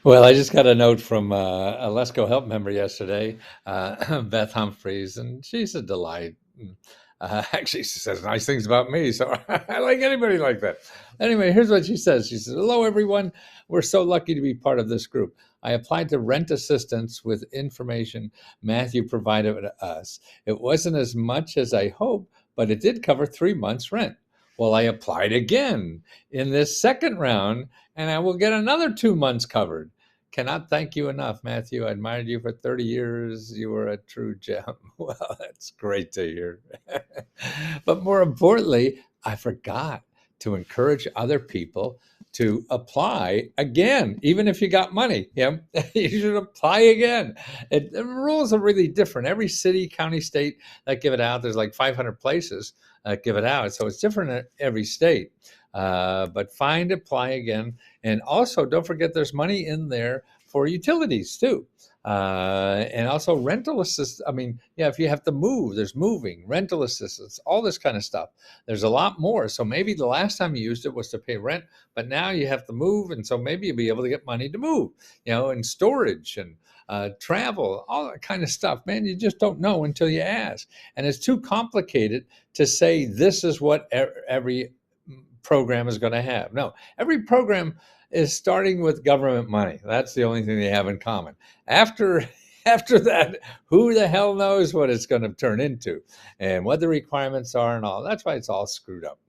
Well, I just got a note from a Lesco Help member yesterday, Beth Humphreys, and she's a delight. Actually, she says nice things about me, so I like anybody like that. Anyway, here's what she says. She says, "Hello, everyone. We're so lucky to be part of this group. I applied to rent assistance with information Matthew provided to us. It wasn't as much as I hoped, but it did cover 3 months' rent. Well, I applied again in this second round, and I will get another 2 months covered. Cannot thank you enough, Matthew. I admired you for 30 years. You were a true gem." Well, that's great to hear. But more importantly, I forgot to encourage other people to apply again, even if you got money. You should apply again. The rules are really different. Every city, county, state that give it out, there's like 500 places that give it out. So it's different in every state. But find, apply again. And also, don't forget there's money in there for utilities too. And also rental assistance. I mean, yeah, if you have to move, there's moving, rental assistance, all this kind of stuff. There's a lot more. So maybe the last time you used it was to pay rent, but now you have to move. And so maybe you'll be able to get money to move, and storage and travel, all that kind of stuff. Man, you just don't know until you ask. And it's too complicated to say this is what every program is going to have. No, every program is starting with government money. That's the only thing they have in common. After after that, who the hell knows what it's going to turn into and what the requirements are and all. That's why it's all screwed up.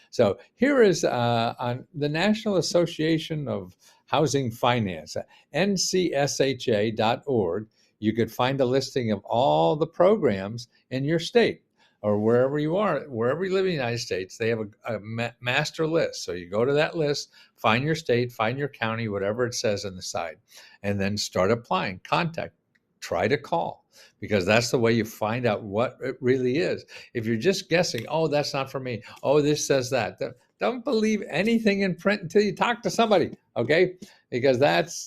So here is on the National Association of Housing Finance, ncsha.org. You could find a listing of all the programs in your state or wherever you are, wherever you live in the United States. They have a master list. So you go to that list, find your state, find your county, whatever it says on the side, and then start applying. Contact, try to call, because that's the way you find out what it really is. If you're just guessing, oh, that's not for me, oh, this says that, don't believe anything in print until you talk to somebody, okay? Because that's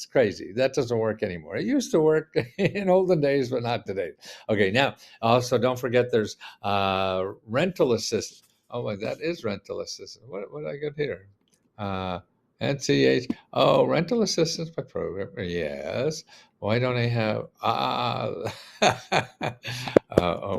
crazy. That doesn't work anymore. It used to work in olden days, but not today. Okay, now also don't forget there's rental assistance. Oh, my, that is rental assistance. What did I get here? NCH. Oh, rental assistance by program. Yes. Why don't I have?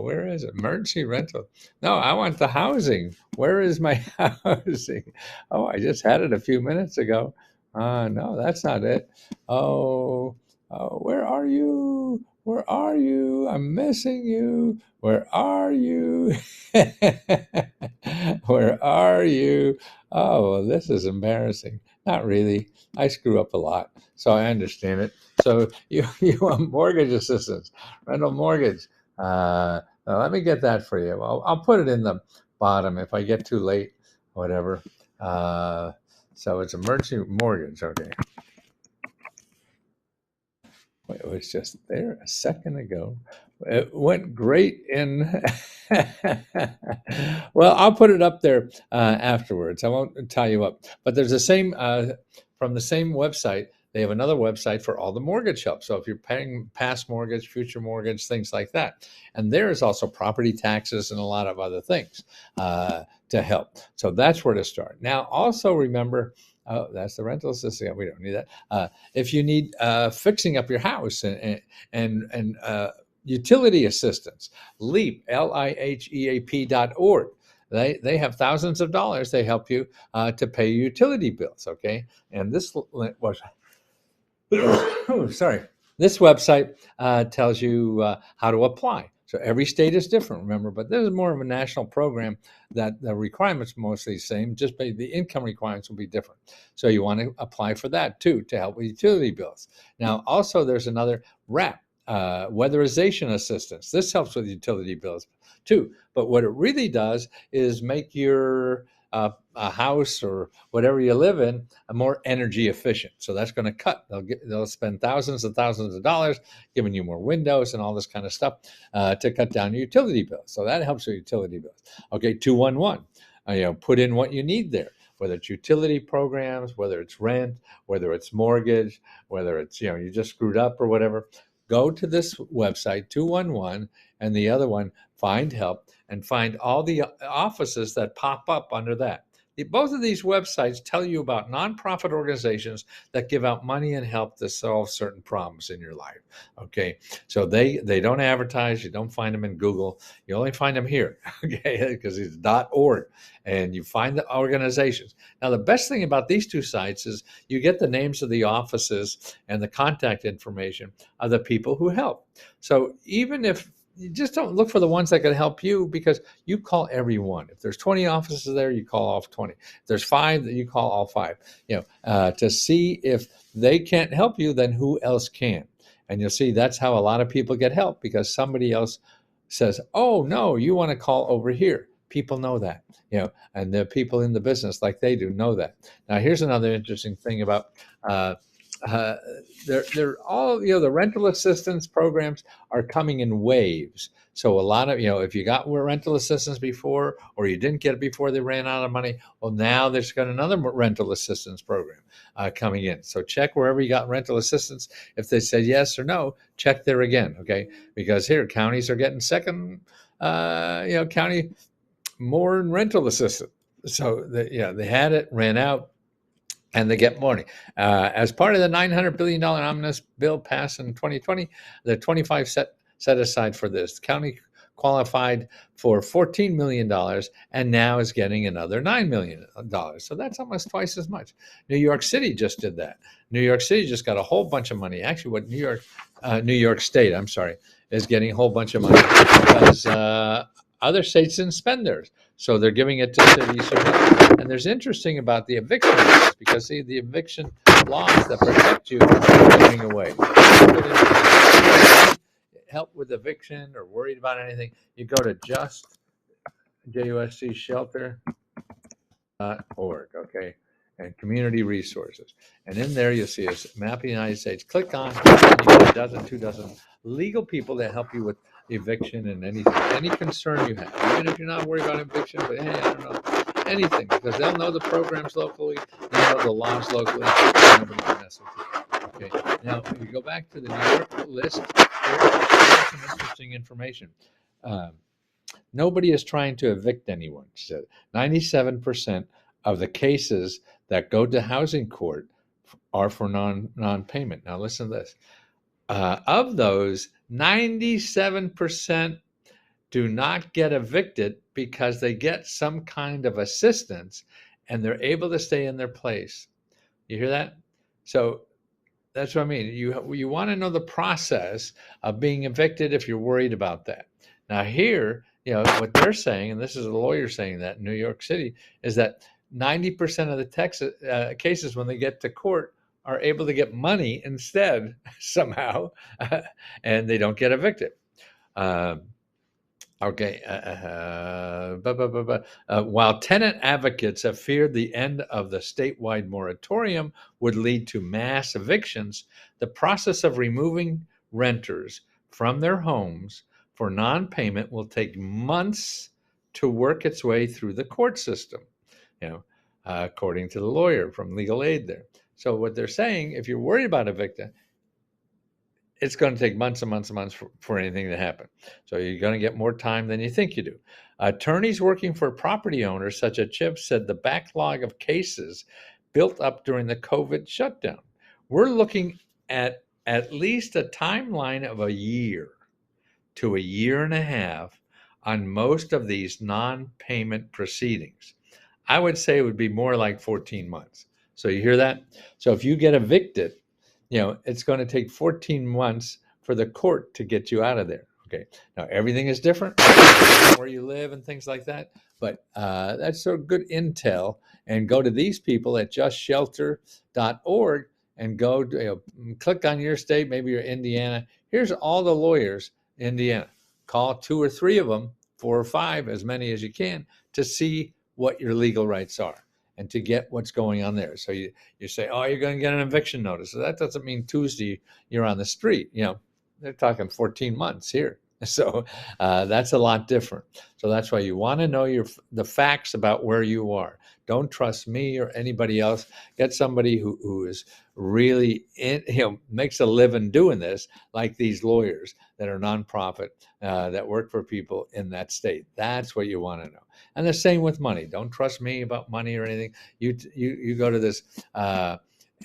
Where is it? Emergency rental. No, I want the housing. Where is my housing? Oh, I just had it a few minutes ago. No, that's not it. Oh, where are you? Where are you? I'm missing you. Where are you? Where are you? Oh, well, this is embarrassing. Not really. I screw up a lot, so I understand it. So you want mortgage assistance, rental mortgage. Let me get that for you. I'll put it in the bottom if I get too late, whatever. So it's emergency mortgage. Okay. It was just there a second ago. It went great in. Well, I'll put it up there afterwards. I won't tie you up. But there's the same, from the same website, they have another website for all the mortgage help. So if you're paying past mortgage, future mortgage, things like that. And there is also property taxes and a lot of other things to help. So that's where to start. Now, also remember, oh, that's the rental assistance. We don't need that. If you need fixing up your house and utility assistance, LEAP, LIHEAP.org. They have thousands of dollars. They help you to pay utility bills. Okay, and this was sorry. This website tells you how to apply. So every state is different, remember, but this is more of a national program that the requirements are mostly the same, just the income requirements will be different. So you want to apply for that too, to help with utility bills. Now, also there's another WRAP, weatherization assistance. This helps with utility bills too. But what it really does is make your a house or whatever you live in more energy efficient. So that's going to cut. They'll spend thousands and thousands of dollars giving you more windows and all this kind of stuff to cut down your utility bills. So that helps with utility bills. Okay, 211. Put in what you need there, whether it's utility programs, whether it's rent, whether it's mortgage, whether it's you just screwed up or whatever. Go to this website 211 and the other one, find help, and find all the offices that pop up under that. Both of these websites tell you about nonprofit organizations that give out money and help to solve certain problems in your life. Okay, so they don't advertise. You don't find them in Google. You only find them here. Okay, because it's .org, and you find the organizations. Now, the best thing about these two sites is you get the names of the offices and the contact information of the people who help. So even if you just don't look for the ones that can help you, because you call everyone. If there's 20 offices there, you call all 20. If there's 5, you call all 5. To see if they can't help you, then who else can? And you'll see that's how a lot of people get help, because somebody else says, "Oh no, you want to call over here." People know that, and the people in the business, like they do, know that. Now, here's another interesting thing about. Uh, they're all, the rental assistance programs are coming in waves. So a lot of, if you got rental assistance before, or you didn't get it before they ran out of money, well, now there's got another rental assistance program coming in. So check wherever you got rental assistance. If they said yes or no, check there again, okay? Because here, counties are getting county more in rental assistance. So they had it, ran out, and they get money. As part of the $900 billion omnibus bill passed in 2020, the 25 set aside for this. The county qualified for $14 million and now is getting another $9 million. So that's almost twice as much. New York City just did that. New York City just got a whole bunch of money. Actually, what New York State, is getting a whole bunch of money because other states didn't spend theirs. So they're giving it to cities. And there's interesting about the eviction laws, because see, the eviction laws that protect you are going away. Help with eviction or worried about anything, you go to JUSC shelter.org, okay, and community resources. And in there you'll see a map of the United States. Click on, and you get a dozen, 2 dozen legal people that help you with eviction and any concern you have, even if you're not worried about eviction, but hey, I don't know, anything, because they'll know the programs locally, they know the laws locally, and nobody can mess with you. Okay, now if you go back to the New York list, here's some interesting information. Nobody is trying to evict anyone, she said. 97% of the cases that go to housing court are for non-payment. Now listen to this. Of those, 97% do not get evicted because they get some kind of assistance and they're able to stay in their place. You hear that? So that's what I mean. You want to know the process of being evicted if you're worried about that. Now here, what they're saying, and this is a lawyer saying that in New York City, is that 90% of the cases when they get to court are able to get money instead somehow, and they don't get evicted. While tenant advocates have feared the end of the statewide moratorium would lead to mass evictions, the process of removing renters from their homes for non-payment will take months to work its way through the court system, according to the lawyer from Legal Aid there. So what they're saying, if you're worried about evicting, it's going to take months and months and months for anything to happen. So you're going to get more time than you think you do. Attorneys working for property owners, such as Chip, said the backlog of cases built up during the COVID shutdown. We're looking at least a timeline of a year to a year and a half on most of these non-payment proceedings. I would say it would be more like 14 months. So you hear that? So if you get evicted, it's going to take 14 months for the court to get you out of there. Okay. Now everything is different where you live and things like that, but that's a good intel. And go to these people at justshelter.org and go click on your state. Maybe you're Indiana. Here's all the lawyers in Indiana. Call 2 or 3 of them, 4 or 5, as many as you can, to see what your legal rights are and to get what's going on there. So you say, oh, you're going to get an eviction notice. So that doesn't mean Tuesday you're on the street. They're talking 14 months here. So that's a lot different. So that's why you want to know the facts about where you are. Don't trust me or anybody else. Get somebody who is really makes a living doing this, like these lawyers. that are nonprofit that work for people in that state. That's what you want to know. And the same with money. Don't trust me about money or anything. You go to this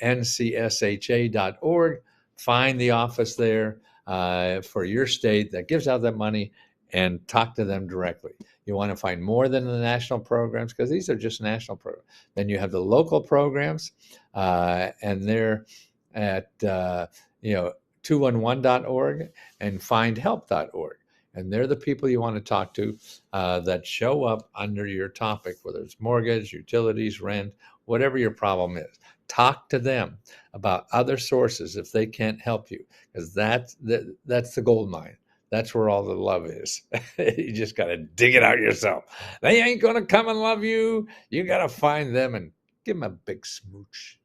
ncsha.org, find the office there for your state that gives out that money, and talk to them directly. You want to find more than the national programs, because these are just national programs. Then you have the local programs, and they're at 211.org and findhelp.org. And they're the people you want to talk to that show up under your topic, whether it's mortgage, utilities, rent, whatever your problem is. Talk to them about other sources if they can't help you, because that's the gold mine. That's where all the love is. You just got to dig it out yourself. They ain't going to come and love you. You got to find them and give them a big smooch.